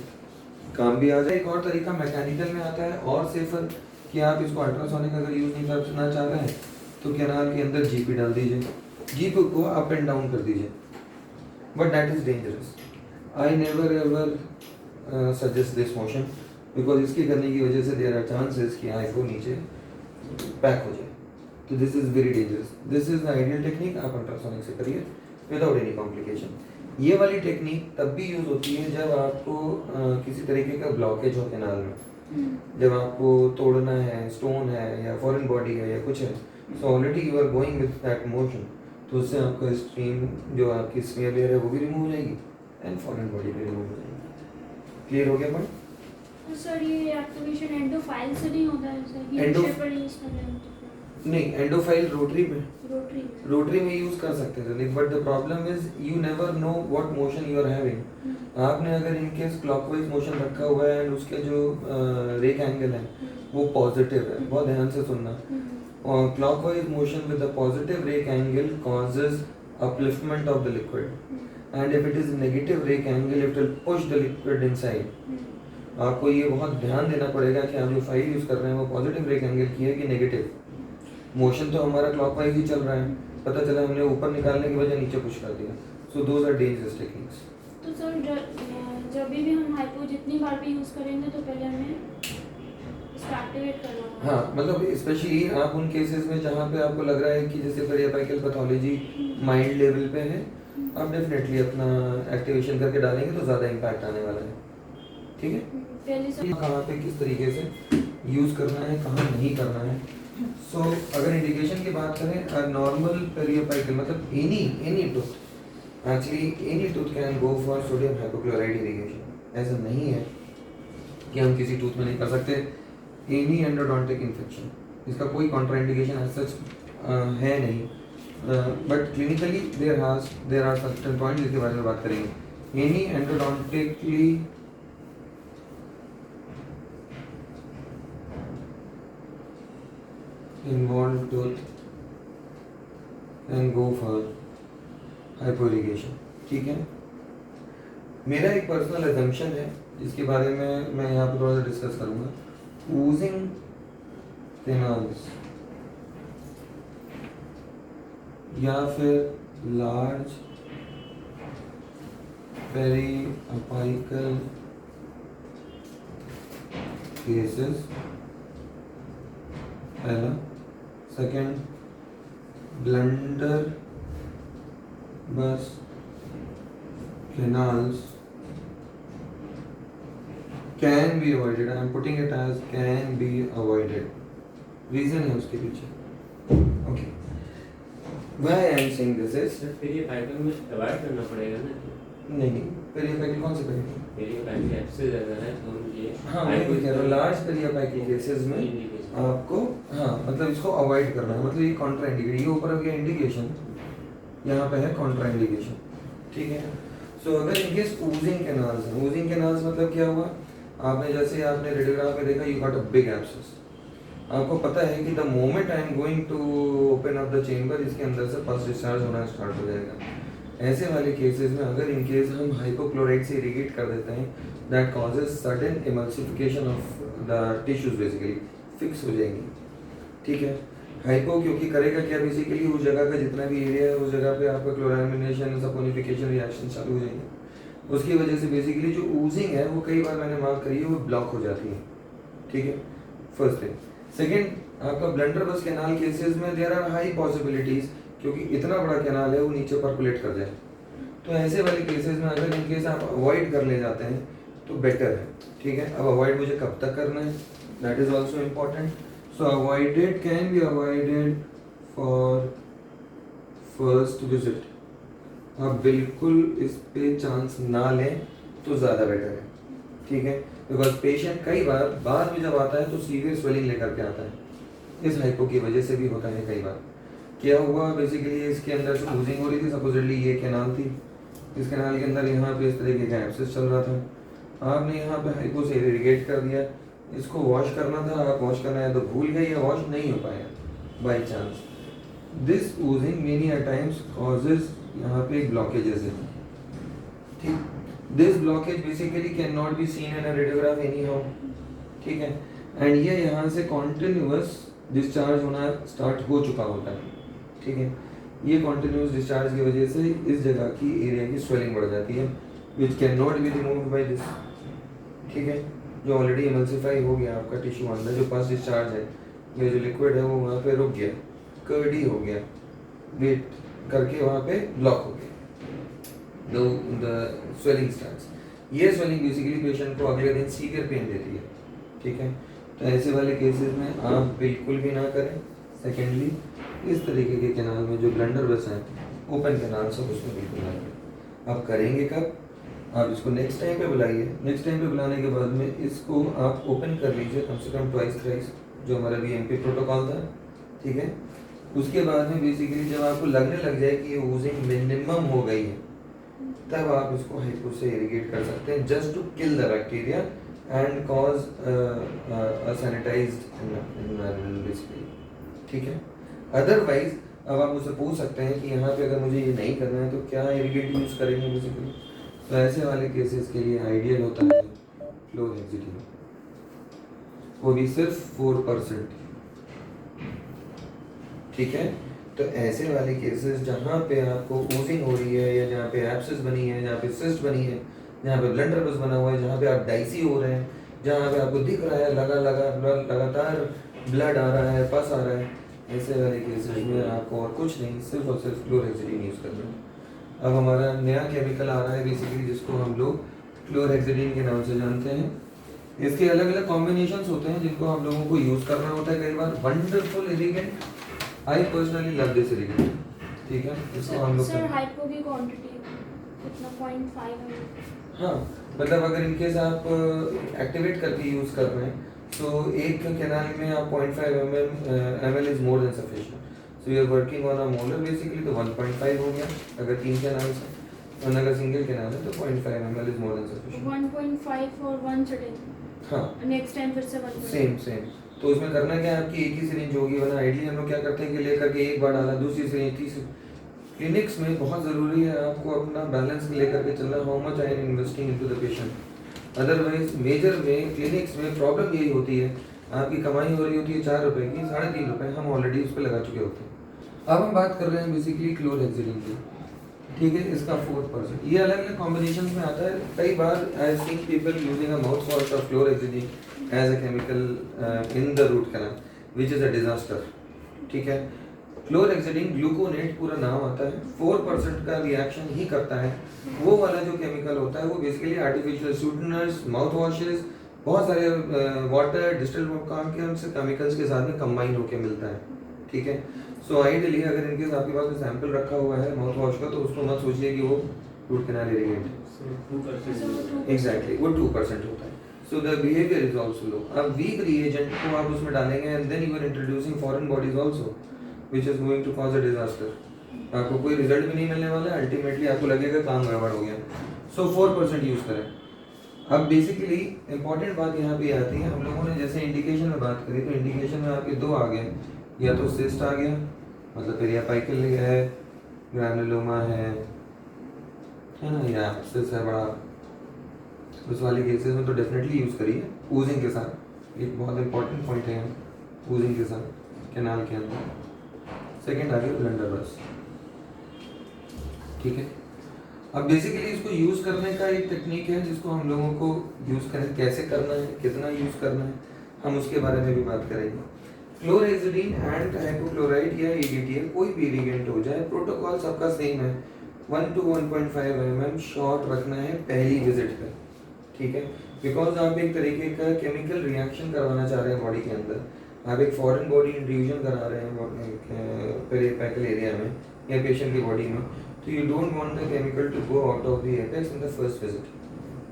काम भी आ जाए। एक और तरीका मैकेनिकल में आता है और सेफर, कि आप इसको अल्ट्रासोनिक अगर यूज़ नहीं करना चाह रहे हैं तो कैनाल के अंदर जीपी डाल दीजिए, जीप को अप एंड डाउन कर दीजिए, but that is dangerous. I never ever suggest this motion, because इसके करने की वजह से देयर आर चांसेस कि आई को नीचे पैक हो जाए, तो this is very dangerous. This is the ideal technique, आप अल्ट्रासोनिक से करिए विदाउट एनी कॉम्प्लिकेशन। ये वाली टेक्निक तब भी यूज़ होती है जब आपको किसी तरीके का ब्लॉकेज हो कैनाल में, जब आपको तोड़ना है, स्टोन है या फॉरेन बॉडी है या कुछ है, so already you are going with that motion, तो उससे आपका स्ट्रीम जो आपकी स्फीयर लेयर है वो भी रिमूव हो जाएगी एंड फॉरेन बॉडी भी रिमूव हो जाएगी। क्लियर हो गया पॉइंट? तो सर ये एक्टिवेशन एंडोफाइल से नहीं होता है सर? एंडो- शेप पर यूज करना है नहीं, एंडोफाइल रोटरी में, रोटरी रोटरी में यूज कर सकते हैं, but the problem is you never know what motion you are having. आपने अगर इनकेस क्लॉकवाइज मोशन रखा हुआ है एंड उसके जो रेक एंगल है वो पॉजिटिव है, बहुत ध्यान से सुनना, और clockwise motion with the positive rake angle causes upliftment of the liquid, and if it is negative rake angle it will push the liquid inside. आपको ये बहुत ध्यान देना पड़ेगा कि आप जो फाइल यूज कर रहे हैं वो पॉजिटिव रेक एंगल की है कि नेगेटिव। मोशन तो हमारा क्लॉकवाइज ही चल रहा है, पता चला हमने ऊपर निकालने की वजह नीचे पुश कर दिया, so those are dangerous techniques. तो सर जब भी हम हाइपो जितनी बार भी यूज करेंगे तो पहले हमें इसको एक्टिवेट करना होगा। हाँ, मतलब स्पेशली आप उन केसेस में जहाँ पे आपको लग रहा है कि जैसे पेरियापाइकल पैथोलॉजी माइल्ड लेवल पे है, आप डेफिनेटली अपना एक्टिवेशन करके डालेंगे तो ज़्यादा इम्पैक्ट आने वाला है। ठीक है, पहले से कहाँ पे किस तरीके से यूज़ करना है, कहाँ नहीं करना है। सो अगर इंडिकेशन की बात करें, नॉर्मल पेरियापाइकल मतलब any tooth, actually any tooth can go for sodium hypochlorite irrigation. ऐसा नहीं है कि हम किसी टूथ में नहीं कर सकते एनी एंडोडोंटिक इन्फेक्शन, इसका कोई कॉन्ट्राइंडिकेशन एज सच है नहीं, but clinically there are certain points जिसके बारे में बात करेंगे। Any endodontically involved tooth can go for hypoirrigation। ठीक है, मेरा एक पर्सनल assumption है जिसके बारे में मैं यहाँ पे थोड़ा सा डिस्कस करूँगा। ओजिंग कैनाल्स या फिर लार्ज पेरियापाइकल केसेस, पहला। सेकेंड, ब्लंडर बस canals can be avoided. I am putting it as can be avoided. Reason है उसके पीछे। Okay. Why I am saying this is पेरियापाइकल में अवॉइड करना पड़ेगा ना? नहीं, पेरियापाइकल कौन से पेरियापाइकल? पेरियापाइकल एक्सेस अगर है तो हम ये हाँ, मैं कह रहा हूँ लार्ज पेरियापाइकल केसेस में आपको, हाँ मतलब इसको अवॉइड करना है, मतलब ये कॉन्ट्रा इंडिकेशन, ये ऊपर हो गया इंडिकेशन, यहाँ पे है कॉन्ट्रा इंडिकेशन। ठीक है, सो अगर इनकेस ओजिंग कैनाल्स है, ओजिंग कैनाल्स मतलब क्या हुआ, आपने जैसे आपने रेडियोग्राफ में देखा, you got a big abscess, आपको पता है कि the moment I am going to open up the chamber, इसके अंदर से पस डिस्चार्ज होना स्टार्ट हो जाएगा। ऐसे वाले केसेस में अगर इनकेस हम हाइपोक्लोराइड से इरिगेट कर देते हैं, that causes sudden emulsification of the tissues, basically fix हो जाएंगी। ठीक है, हाइपो क्योंकि करेगा क्या, बेसिकली उस जगह का जितना भी एरिया है उस जगह पे आपका क्लोरामिनेशन सपोनिफिकेशन रिएक्शन चालू हो जाएंगे, उसकी वजह से बेसिकली जो ओजिंग है वो कई बार मैंने मार्क करी है वो ब्लॉक हो जाती है। ठीक है, फर्स्ट थिंग। सेकेंड, आपका ब्लंडर बस कैनाल केसेस में देयर आर हाई पॉसिबिलिटीज, क्योंकि इतना बड़ा कैनाल है वो नीचे परकुलेट कर जाए, तो ऐसे वाले केसेस में अगर इनकेस आप अवॉइड कर ले जाते हैं तो बेटर है। ठीक है, अब अवॉइड मुझे कब तक करना है, that is also important. So avoided can be avoided for first visit, आप बिल्कुल इस पे चांस ना लें तो ज़्यादा बेटर है। ठीक है, बिकॉज पेशेंट कई बार बाद में जब आता है तो सीवियर स्वेलिंग लेकर के आता है, इस हाइपो की वजह से भी होता है कई बार। क्या हुआ बेसिकली, इसके अंदर से लूजिंग हो रही थी, सपोजिटली ये कैनाल थी, इस कैनाल के अंदर यहाँ पे इस तरीके का एब्सेस चल रहा था, आपने यहाँ पे हाइपो से इरिगेट कर दिया, इसको वॉश करना था, आप वॉश करना है तो भूल गए या वॉश नहीं हो पाया by chance. This Ojing many a times causes यहाँ पे ब्लॉकेजेस है, ठीक। This blockage basically can not be seen in a radiograph any how, ठीक है। एंड ये यहाँ से कॉन्टिन्यूअस डिस्चार्ज होना स्टार्ट हो चुका होता है, ठीक है। ये कॉन्टिन्यूअस डिस्चार्ज की वजह से इस जगह की एरिया की स्वेलिंग बढ़ जाती है, which can not be removed by this, ठीक है। जो ऑलरेडी एमल्सिफाई हो गया आपका टिश्यू अंदर, जो पास डिस्चार्ज है, ये जो लिक्विड है वो वहाँ पे रुक गया, कर्डी हो गया, वेट करके वहाँ पे ब्लॉक हो गया, द स्वेलिंग स्टार्ट्स। ये स्वेलिंग बेसिकली पेशेंट को अगले दिन सीवियर पेन देती है, ठीक है। तो ऐसे वाले केसेस में आप बिल्कुल भी ना करें। सेकेंडली, इस तरीके के कैनाल में जो ब्लंडर बस है ओपन कैनाल सब उसमें बिल्कुल ना करें। आप करेंगे कब, आप इसको नेक्स्ट टाइम पे बुलाइए, नेक्स्ट टाइम पे बुलाने के बाद में इसको आप ओपन कर लीजिए कम से कम ट्वाइस थ्राइस, जो हमारा बीएमपी प्रोटोकॉल था, ठीक है। उसके बाद में बेसिकली जब आपको लगने लग जाए कि ये ओजिंग मिनिमम हो गई है, तब आप इसको हाइपो से इरिगेट कर सकते हैं, just to kill the bacteria and cause a sanitised environment basically, ठीक है। अदरवाइज अब आप मुझसे पूछ सकते हैं कि यहाँ पे अगर मुझे ये नहीं करना है तो क्या इरिगेट यूज करेंगे बेसिकली। तो ऐसे वाले केसेस के लिए आइडियल होता है क्लोरहेक्सिडिन, वो भी सिर्फ 4%, ठीक है। तो ऐसे वाले केसेस जहाँ पे आपको ओजिंग हो रही है, या जहाँ पे एब्सेस बनी है, जहाँ पे सिस्ट बनी है, जहाँ पे ब्लंडर बस बना हुआ है, जहाँ पे आप डाइसी हो रहे हैं, जहाँ पे आपको दिख रहा है लगातार ब्लड आ रहा है, पस आ रहा है, ऐसे वाले केसेस में आपको और कुछ नहीं, सिर्फ और सिर्फ क्लोरहेक्सिडिन यूज़ करना है। अब हमारा नया केमिकल आ रहा है बेसिकली, जिसको हम लोग क्लोरहेक्सिडिन के नाम से जानते हैं। इसके अलग अलग कॉम्बिनेशंस होते हैं जिनको हम लोगों को यूज़ करना होता है कई बार। Wonderful irrigant, I personally love this irrigant, ठीक है। इसको हम लोग सर हाइपो की क्वांटिटी कितना 0.5 हाँ, मतलब अगर इनकेस आप एक्टिवेट करके यूज़ कर रहे हैं तो एक कैनाल में आप 0.5 ml is more than sufficient, so you are working on a molar basically, तो 1.5 हो गया अगर 3 कैनाल से, और अगर सिंगल कैनाल है तो 0.5 ml is more than sufficient. 1.5 for one sitting, हाँ नेक्स्ट टाइम फिर से 1. सेम। तो उसमें करना क्या है, आपकी एक ही सिरिंज होगी, वरना आइडियली हम लोग क्या करते हैं कि लेकर के एक बार डाला, दूसरी सिरिंज, तीसरी। क्लिनिक्स में बहुत ज़रूरी है आपको अपना बैलेंस लेकर के चलना, how much I am investing into the patient. Otherwise major में क्लिनिक्स में प्रॉब्लम यही होती है, आपकी कमाई हो रही होती है 4 रुपए की, 3.5 रुपए हम ऑलरेडी उस पर लगा चुके होते हैं। अब हम बात कर रहे हैं बेसिकली क्लोरहेक्सिडिन की, ठीक है। इसका 4%, ये अलग अलग कॉम्बिनेशन में आता है। कई बार I seen people using a mouth wash of chlorhexidine as a chemical in the root canal, which is a disaster, ठीक है। क्लोरहेक्सिडिन ग्लूकोनेट पूरा नाम आता है, 4% का रिएक्शन ही करता है। वो वाला जो केमिकल होता है वो basically artificial sweeteners, mouth washes, बहुत सारे वाटर डिस्टिल्ड वाटर के केमिकल्स के साथ में कंबाइन होकर मिलता है, ठीक है। सो आइडियली अगर इनकेस आपके पास सैंपल रखा हुआ है माउथ वॉश का, तो उसको मत सोचिए कि वो रूट कैनाल इरिगेंट है, एग्जैक्टली वो 2% होता है। So the behaviour is also low. अब वीक रिएजेंट को आप उसमें डालेंगे and then you are introducing foreign bodies also, which is going to cause a disaster. आपको कोई रिजल्ट भी नहीं मिलने वाला है, अल्टीमेटली आपको लगेगा काम गड़बड़ हो गया। सो 4% यूज़ करें। अब बेसिकली इंपॉर्टेंट बात यहाँ पे आती है, हम लोगों ने जैसे इंडिकेशन में बात करी, तो इंडिकेशन में आपके 2 आ गए, या तो सिस्ट आ गया, मतलब पेरियापाइकल है, ग्रैनुलोमा है ना, या एब्सेस है बड़ा, उस वाले केसेस में तो डेफिनेटली यूज़ करिए ओजिंग के साथ। एक बहुत इंपॉर्टेंट पॉइंट है ओजिंग के साथ कैनाल के अंदर। सेकेंड आ गया ब्लंडर बस, ठीक है। अब बेसिकली इसको यूज़ करने का एक टेक्निक है जिसको हम लोगों को यूज़ करें, कैसे करना है, कितना यूज़ करना है, हम उसके बारे में भी बात करेंगे। क्लोरहेक्सिडिन एंड हाइपोक्लोराइड या EDTA कोई भी इरिगेंट हो जाए, प्रोटोकॉल सबका सेम है, 1 to 1.5 mm शॉट रखना है पहली विजिट पे, ठीक है। बिकॉज आप एक तरीके का केमिकल रिएक्शन करवाना चाह रहे हैं बॉडी के अंदर, आप एक फॉरेन बॉडी इंट्रूजन करा रहे हैं पेरियापाइकल एरिया में या पेशेंट की बॉडी में, तो you don't want the chemical to go out of the apex in the first visit,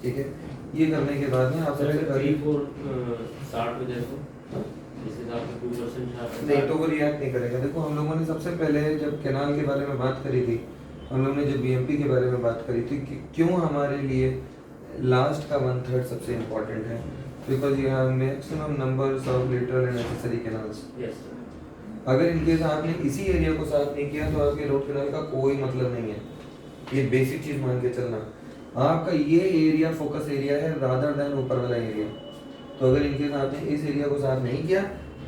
ठीक है। ये करने के बाद में आप सबसे पहले 3-4 60 बजे तो जैसे तो आपका 2% था नहीं तो वो रिएक्ट नहीं करेगा। देखो हम लोगों ने सबसे पहले जब कैनाल के बारे में बात करी थी, हम लोग ने जब बीएमपी के बारे में बात करी थी कि क्यों हमारे लिए लास्ट का 1/3 सबसे इम्पोर्टेंट है, because you have maximum numbers of literal and necessary canals. Yes अगर इनकेस आपने इसी एरिया को साफ नहीं किया तो आपके रूट कैनाल का कोई मतलब नहीं है। ये बेसिक चीज मान के चलना, आपका ये एरिया फोकस एरिया है रादर देन ऊपर वाला एरिया। तो अगर इनकेस आपने इस एरिया को साफ नहीं किया,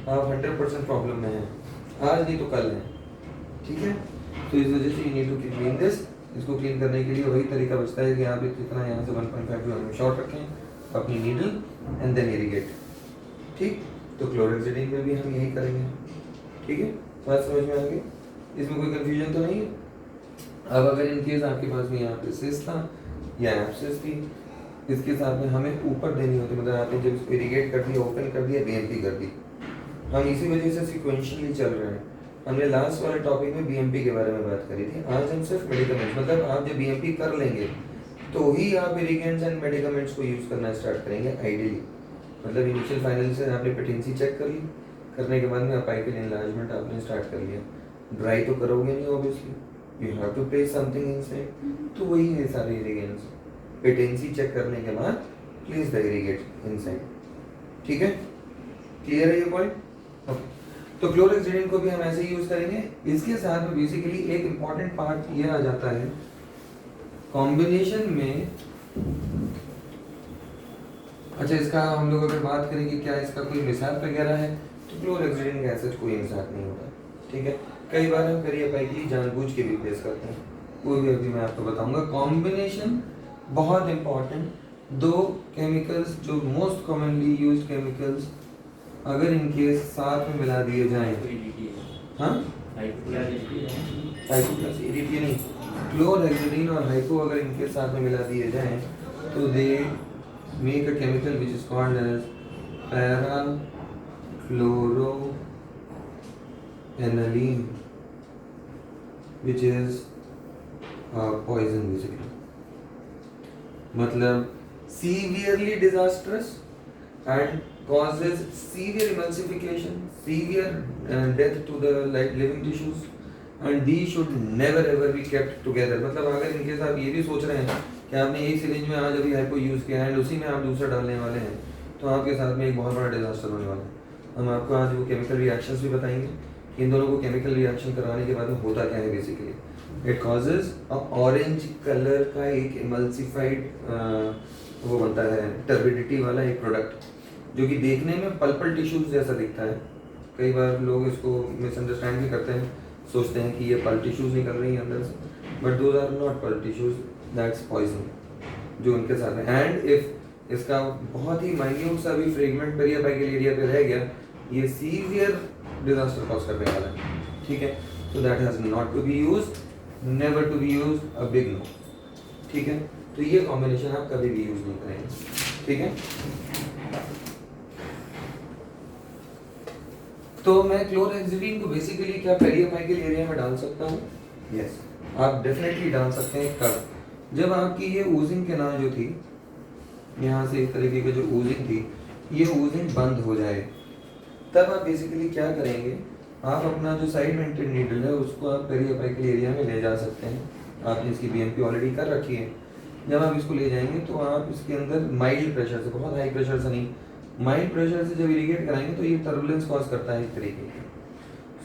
आप 100% प्रॉब्लम में हैं, आज नहीं तो कल है, ठीक है। तो इस वजह से you need to clean this. इसको क्लीन करने के लिए वही तरीका बचता है कि आप इतना यहाँ से 1.5 mm शॉर्ट रखें अपनी नीडल एंड देन इरिगेट, ठीक। तो क्लोरेक्सिडिन में भी हम यही करेंगे, ठीक है। बात समझ में आ गई, इसमें कोई कंफ्यूजन तो नहीं है। अब अगर इन केस आपके पास में यहाँ पे सिस था या एब्सिस थी, इसके साथ में हमें ऊपर देनी होती, मतलब आपने जब इसको इरिगेट कर दिया, ओपन कर दिया, बीएमपी कर दी, हम इसी वजह से सिक्वेंशियली चल रहे हैं। हमने लास्ट वाले टॉपिक में बीएमपी के बारे में बात करी थी, आज हम सिर्फ मेडिकमेंट्स, मतलब आप जब बीएमपी कर लेंगे तो ही आप इरिगेंट्स एंड मेडिकमेंट्स को यूज करना स्टार्ट करेंगे आइडियली। मतलब इनिशियल फाइनल से आपने पेटेंसी चेक कर ली, करने के बाद में आप पाइपल एनलार्जमेंट आपने स्टार्ट कर लिया। ड्राई तो करोगे नहीं obviously, you have to place something inside, तो वही है सारे इरिगेंट्स। पेटेंसी चेक करने के बाद प्लेस द इरिगेट इनसाइड, ठीक है। क्लियर है ये पॉइंट? ओके। तो क्लोरेक्सिडिन को भी हम ऐसे ही यूज करेंगे। इसके साथ में बेसिकली एक इंपॉर्टेंट पार्ट ये आ जाता है कॉम्बिनेशन में। अच्छा, इसका हम लोग अगर बात करेंगे क्या इसका कोई मिसाल वगैरह है, तो क्लोरेक्सिडिन का ऐसा कोई मिसाल नहीं होता, ठीक है। कई बार हम पेरियापाइक्ली जानबूझ के भी प्लेस करते हैं, वो भी अभी मैं आपको बताऊंगा। कॉम्बिनेशन बहुत इंपॉर्टेंट। दो केमिकल्स जो मोस्ट कॉमनली यूज्ड केमिकल्स अगर इनके साथ में मिला दिए जाएं, हाँ हाइपोक्लास एडीपी नहीं, क्लोरेक्सिडिन और हाइपो अगर इनके साथ में मिला दिए जाएं तो they make a chemical which is called as para chloro aniline which is poison basically. मतलब severely disastrous and causes severe emulsification, severe death to the living tissues, and these should never ever be kept together। मतलब अगर इनके साथ ये भी सोच रहे हैं कि आपने एक सिरिंज में आज अभी हाइपो यूज़ किया है उसी में आप दूसरा डालने वाले हैं, तो आपके साथ में एक बहुत बड़ा डिजास्टर होने वाला है। हम आपको आज वो केमिकल रिएक्शंस भी बताएंगे कि इन दोनों को केमिकल रिएक्शन करवाने के बाद में होता क्या है। Basically it causes a orange colour का एक इमल्सिफाइड वो बनता है टर्बिडिटी वाला एक प्रोडक्ट, जो कि देखने में पल्पल टिश्यूज जैसा दिखता है। कई बार लोग इसको मिसअंडरस्टैंड भी करते हैं, सोचते हैं कि ये पल्प टिश्यूज निकल रही हैं अंदर से, but those are not pulp tissues, that's poison जो उनके साथ है। एंड इफ इसका बहुत ही माइन्यूट सा भी फ्रेगमेंट पेरियापाइकल एरिया पे रह गया, ये सीवियर डिजास्टर कॉज करने वाला है, ठीक है। So that has not to be used, never to be used, a big no, ठीक है। तो ये कॉम्बिनेशन आप कभी भी यूज नहीं करेंगे, ठीक है। तो मैं क्लोरेक्सिडिन को बेसिकली क्या पेरियापाइकल एरिया में डाल सकता हूँ? यस, आप डेफिनेटली डाल सकते हैं। कब? जब आपकी ये ओजिंग कैनाल जो थी, यहाँ से इस तरीके की जो ओजिंग थी, ये ओजिंग बंद हो जाए, तब आप बेसिकली क्या करेंगे, आप अपना जो साइड मेंटेड नीडल है उसको आप पेरियापाइकल एरिया में ले जा सकते हैं। आपने इसकी बीएमपी ऑलरेडी कर रखी है। जब आप इसको ले जाएंगे तो आप इसके अंदर माइल्ड प्रेशर से, बहुत हाई प्रेशर से नहीं, माइल्ड प्रेशर से जब इरिगेट कराएंगे तो ये टर्बुलेंस कॉज करता है एक तरीके की।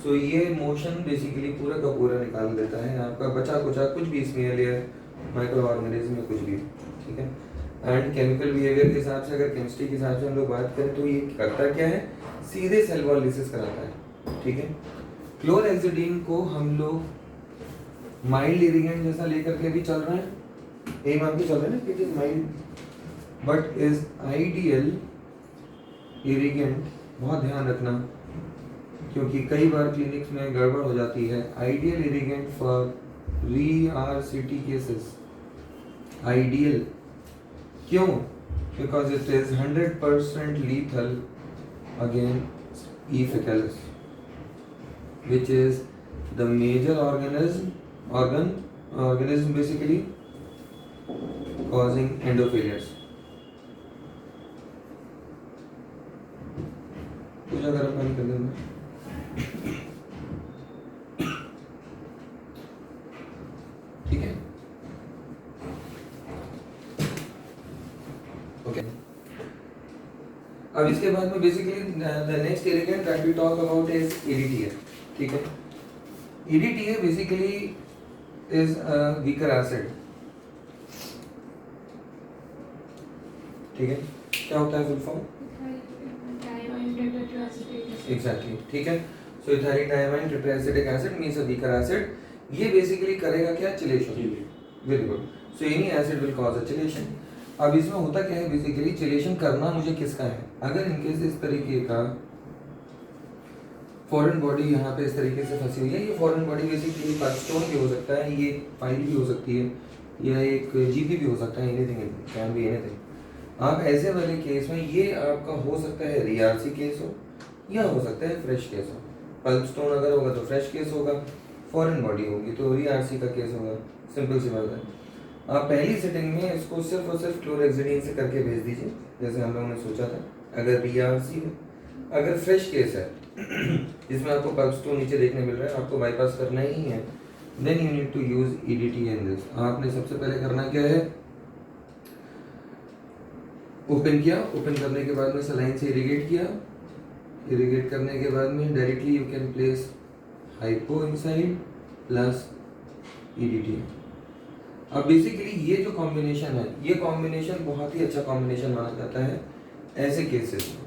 सो ये मोशन बेसिकली पूरा का पूरा निकाल देता है आपका बचा कुचा कुछ भी स्मेल या माइक्रो ऑर्गेनिज्म या कुछ भी, ठीक है। एंड केमिकल बिहेवियर के हिसाब से, अगर केमिस्ट्री के हिसाब से हम लोग बात करें तो ये करता क्या है, सीधे सेल वॉल लिसिस कराता है, ठीक है। क्लोरेक्सिडिन को हम लोग माइल्ड इरिगेंट जैसा लेकर के भी चल रहे हैं, एम आप भी चल रहे हैं ना, it is mild but is ideal irrigant. बहुत ध्यान रखना क्योंकि कई बार क्लिनिक्स में गड़बड़ हो जाती है। Ideal irrigant for RCT cases, ideal क्यों? Because it is 100% lethal against E. faecalis, which is the major organism basically causing endothelials। कुछ जा गर्म पानी कर दूंगा। ठीक है, ओके। अब इसके बाद में basically the next irrigant that we talk about is EDTA। ठीक है, EDTA basically is a weaker acid. ठीक है, क्या होता है फुल फॉर्म? एग्जैक्टली, ठीक है। सो ethyl diamine tetraacidic acid means a weaker acid. ये बेसिकली करेगा क्या? Chelation. Very good. So any acid will cause a chelation. अब इसमें होता क्या है बेसिकली, चिलेशन करना मुझे किसका है? अगर इनकेस इस तरीके का फॉरेन बॉडी यहाँ पे इस तरीके से फंसी हुई है, ये फॉरेन बॉडी बेसिकली स्टोन भी हो सकता है, ये फाइल भी हो सकती है, या एक जीपी भी हो सकता है, एनीथिंग कैन बी एनीथिंग। आप ऐसे वाले केस में ये आपका हो सकता है रीआरसी केस हो, या हो सकता है फ्रेश केस हो। पल्प स्टोन अगर होगा तो फ्रेश केस होगा, फॉरेन बॉडी होगी तो रीआरसी का केस होगा। सिंपल सी बात है। आप पहली सेटिंग में इसको सिर्फ और सिर्फ क्लोरहेक्सिडीन से करके भेज दीजिए, जैसे हम लोगों ने सोचा था। अगर रीआरसी है, अगर फ्रेश केस है जिसमें आपको पल्प स्टोन नीचे देखने मिल रहा है, आपको बाईपास करना ही है, then you need to use EDTA in this. आपने सबसे पहले करना क्या है? ओपन किया, ओपन करने के बाद में सलाइन से इरिगेट किया, इरिगेट करने के बाद में directly you can place hypo inside plus EDTA। अब बेसिकली ये जो कॉम्बिनेशन है, ये कॉम्बिनेशन बहुत ही अच्छा कॉम्बिनेशन माना जाता है ऐसे केसेस में।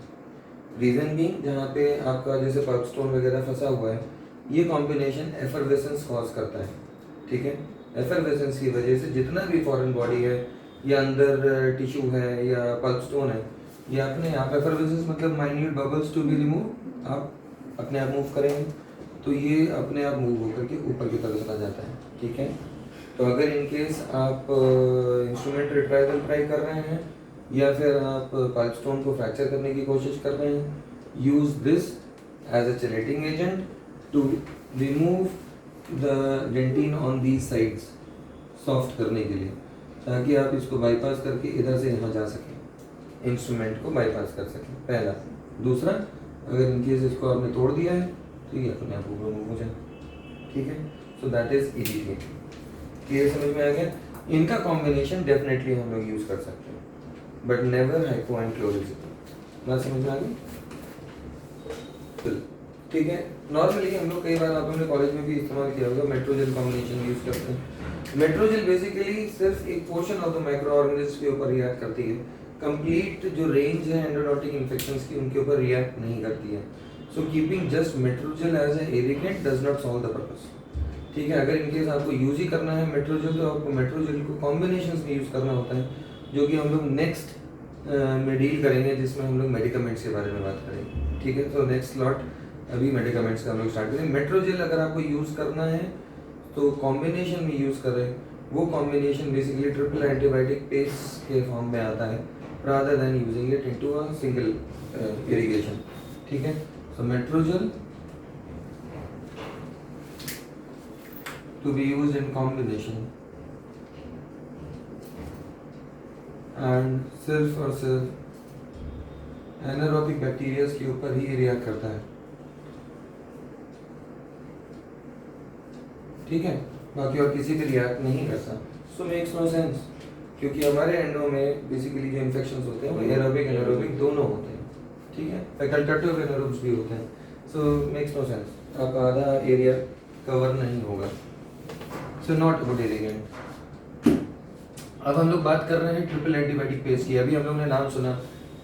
रीजन भी जहाँ पे आपका जैसे पल्प स्टोन वगैरह फंसा हुआ है, ये कॉम्बिनेशन एफरवेसेंस कॉज करता है। ठीक है, एफरवेसेंस की वजह से जितना भी फॉरेन बॉडी है या अंदर टिश्यू है या पल्प स्टोन है, ये अपने आप एफरवेसेंस मतलब minute bubbles to be remove, आप अपने आप मूव करेंगे तो ये अपने आप मूव होकर के ऊपर की तरफ चला जाता है। ठीक है, तो अगर इनकेस आप इंस्ट्रूमेंट रिट्राइवल ट्राई कर रहे हैं या फिर आप पल्प स्टोन को फ्रैक्चर करने की कोशिश कर रहे हैं, use this as a chelating agent to remove the dentin on these sides, soft करने के लिए, ताकि आप इसको बाईपास करके इधर से यहाँ जा सकें, इंस्ट्रूमेंट को बाईपास कर सकें। पहला। दूसरा, अगर इनकेस इसको आपने तोड़ दिया है तो ये अपने आप ऊपर मूव हो जाए। ठीक है, so that is EDTA। Clear, समझ में आ गया? इनका कॉम्बिनेशन डेफिनेटली हम लोग यूज कर सकते हैं, बट नेवर हाइपो एंड क्लोरेक्सिडीन। बात समझ में आ गई? ठीक है, नॉर्मली हम लोग कई बार आप लोगों ने कॉलेज में भी इस्तेमाल किया होगा, मेट्रोजेल कॉम्बिनेशन यूज करते हैं। मेट्रोजेल बेसिकली सिर्फ एक portion of the micro organism के ऊपर रिएक्ट करती है, कंप्लीट जो रेंज है एंडोडोटिक इन्फेक्शंस की उनके ऊपर रिएक्ट नहीं करती है। So keeping just metrogel as a irrigant does not solve the purpose. ठीक है, अगर इनकेस आपको यूज ही करना है मेट्रोजेल, तो आपको मेट्रोजेल को कॉम्बिनेशंस में यूज करना होता है, जो कि हम लोग नेक्स्ट में डील करेंगे, जिसमें हम लोग मेडिकमेंट्स के बारे में बात करेंगे। ठीक है, तो नेक्स्ट स्लॉट अभी मेडिकमेंट्स का हम लोग स्टार्ट करेंगे। मेट्रोजेल अगर आपको यूज करना है तो कॉम्बिनेशन में यूज करें। वो combination basically triple antibiotic paste के फॉर्म में आता है, rather than using it into a single irrigation. ठीक है, so metrozole to be used in combination and सिर्फ और सिर्फ एनारोबिक बैक्टीरिया के ऊपर ही रिएक्ट करता है। ठीक है, बाकी और किसी पे रिएक्ट नहीं करता। सो मेक्स नो सेंस, क्योंकि हमारे एंडो में बेसिकली जो इन्फेक्शंस होते हैं वो एरोबिक एनारोबिक दोनों होते हैं। ठीक है, फैकल्टेटिव एनारोब्स भी होते हैं। सो मेक्स नो सेंस, आपका आधा एरिया कवर नहीं होगा। So not good irrigant. अब हम लोग बात कर रहे हैं ट्रिपल एंटीबायोटिक पेस्ट की। अभी हम लोग ने नाम सुना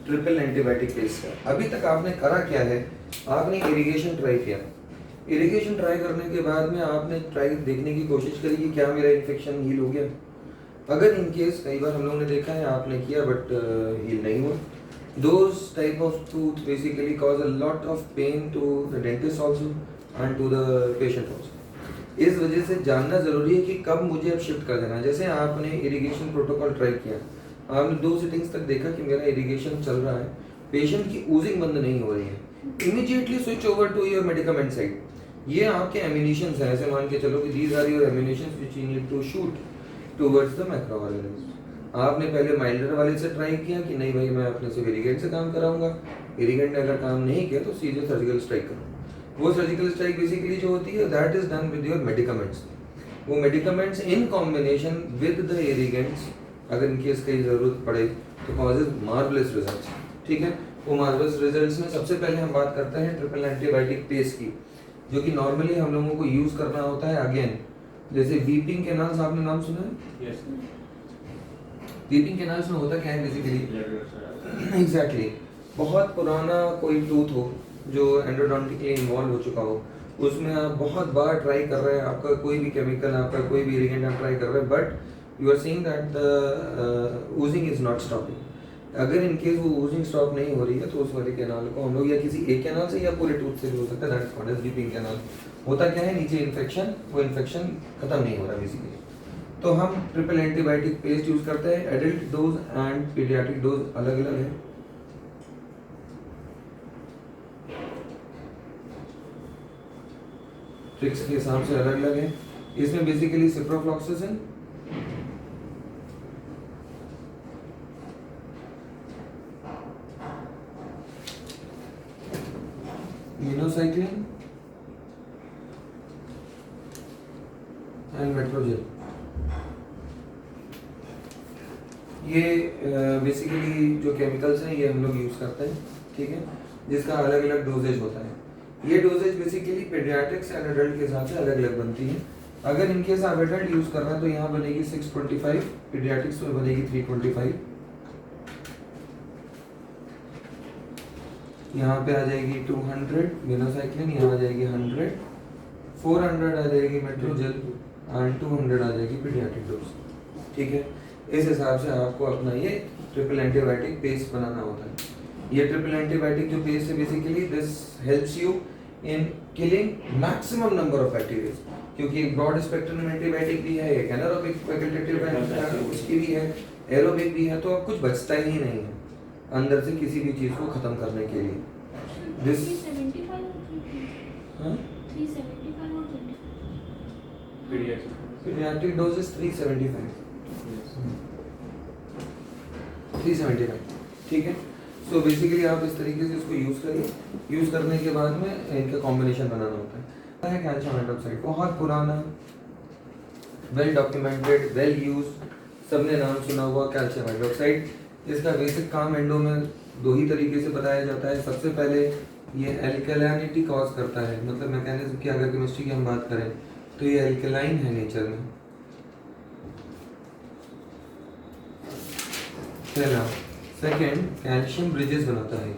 ट्रिपल एंटीबायोटिक पेस्ट का। अभी तक आपने करा क्या है, आपने इरिगेशन ट्राई किया। इरिगेशन ट्राई करने के बाद में आपने ट्राई देखने की कोशिश करी कि क्या मेरा इन्फेक्शन हील हो गया। अगर इन केस कई बार हम लोगों ने देखा है आपने किया बट हील नहीं हुआ, those type of tooth basically cause a lot of pain to the dentist also and to the patient also. इस वजह से जानना जरूरी है कि कब मुझे अब शिफ्ट कर देना है। जैसे आपने इरिगेशन प्रोटोकॉल ट्राई किया, आपने 2 सिटिंग्स तक देखा कि मेरा इरिगेशन चल रहा है, पेशेंट की ऊजिंग बंद नहीं हो रही है, immediately switch over to your medicament side. ये आपके एमिनेशंस हैं, ऐसे मान के चलो कि these are your ammunitions which you need to shoot towards the microorganism. आपने पहले माइल्डर वाले से ट्राई किया कि नहीं भाई मैं अपने से वेरिगेंट से काम कराऊंगा, वेरिगेंट ने अगर काम नहीं किया तो सीधे सर्जिकल स्ट्राइक करो। वो सर्जिकल स्ट्राइक बेसिकली जो होती है that is done with your medicaments. वो medicaments in combination with the irrigants अगर इनकेस कहीं ज़रूरत पड़े तो कॉजेज मार्वलेस रिजल्ट्स। ठीक है, वो मार्वलेस रिजल्ट्स में सबसे पहले हम बात करते हैं ट्रिपल एंटीबायोटिक पेस्ट की, जो कि नॉर्मली हम लोगों को यूज़ करना होता है अगेन जैसे वीपिंग कैनाल्स, आपने नाम सुना है? यस वीपिंग कैनाल्स में होता क्या है बेसिकली एग्जैक्टली बहुत पुराना कोई टूथ हो जो एंडोडोंटिकली इन्वॉल्व हो चुका हो, उसमें आप बहुत बार ट्राई कर रहे हैं, आपका कोई भी केमिकल, आपका कोई भी इरिगेंट आप ट्राई कर रहे हैं, but you are seeing that the oozing is not stopping. अगर इनकेस वो ऊजिंग स्टॉप नहीं हो रही है तो उस वाले कैनाल को हम लोग या किसी एक कैनाल से या पूरे टूथ से भी हो सकता है, that is called as weeping canal. होता क्या है, नीचे इन्फेक्शन, वो इन्फेक्शन खत्म नहीं हो रहा बेसिकली, तो हम ट्रिपल एंटीबायोटिक पेस्ट यूज करते हैं। Adult dose and paediatric dose अलग अलग है। ट्रिक्स के हिसाब से अलग अलग है। इसमें basically ciprofloxacin, minocycline and MetroGel, ये बेसिकली जो केमिकल्स हैं ये हम लोग यूज़ करते हैं। ठीक है, जिसका अलग अलग डोजेज होता है। ये doses basically paediatrics and adult के हिसाब से अलग अलग बनती है। अगर इनकेस आप एडल्ट यूज़ कर रहे हैं तो यहाँ बनेगी 625, पेडियाट्रिक्स में बनेगी 325, यहाँ पे आ जाएगी 200 मिनोसाइक्लिन, यहाँ आ जाएगी 100, 400 आ जाएगी मेट्रोजेल एंड 200 आ जाएगी पीडियाट्रिक डोज। ठीक है, इस हिसाब से आपको अपना ये ट्रिपल एंटीबायोटिक पेस्ट बनाना होता है। ये ट्रिपल एंटीबायोटिक जो पेस्ट है basically this helps you in killing maximum number of bacteria, क्योंकि एक ब्रॉड स्पेक्ट्रम एंटीबायोटिक भी है, एक एनारोबिक फैकल्टेटिव है, उसकी भी है, एरोबिक भी है, तो अब कुछ बचता ही नहीं है अंदर से किसी भी चीज़ को ख़त्म करने के लिए। दिस 375 और 375 पीडियाट्रिक डोज इज 375। ठीक है, सो बेसिकली आप इस तरीके से इसको यूज़ करिए। यूज़ करने के बाद में इनका कॉम्बिनेशन बनाना होता है। कैल्शियम हाइड्रोक्साइड बहुत पुराना, वेल डॉक्यूमेंटेड, वेल यूज, सबने नाम सुना हुआ कैल्शियम हाइड्रोक्साइड। इसका बेसिक काम एंडो में दो ही तरीके से बताया जाता है। सबसे पहले ये एल्कलाइनिटी कॉज करता है, मतलब मैकेनिज्म की अगर केमिस्ट्री की हम बात करें तो ये एल्कलाइन है नेचर में। पहला, सेकेंड कैल्शियम ब्रिजेस बनाता है।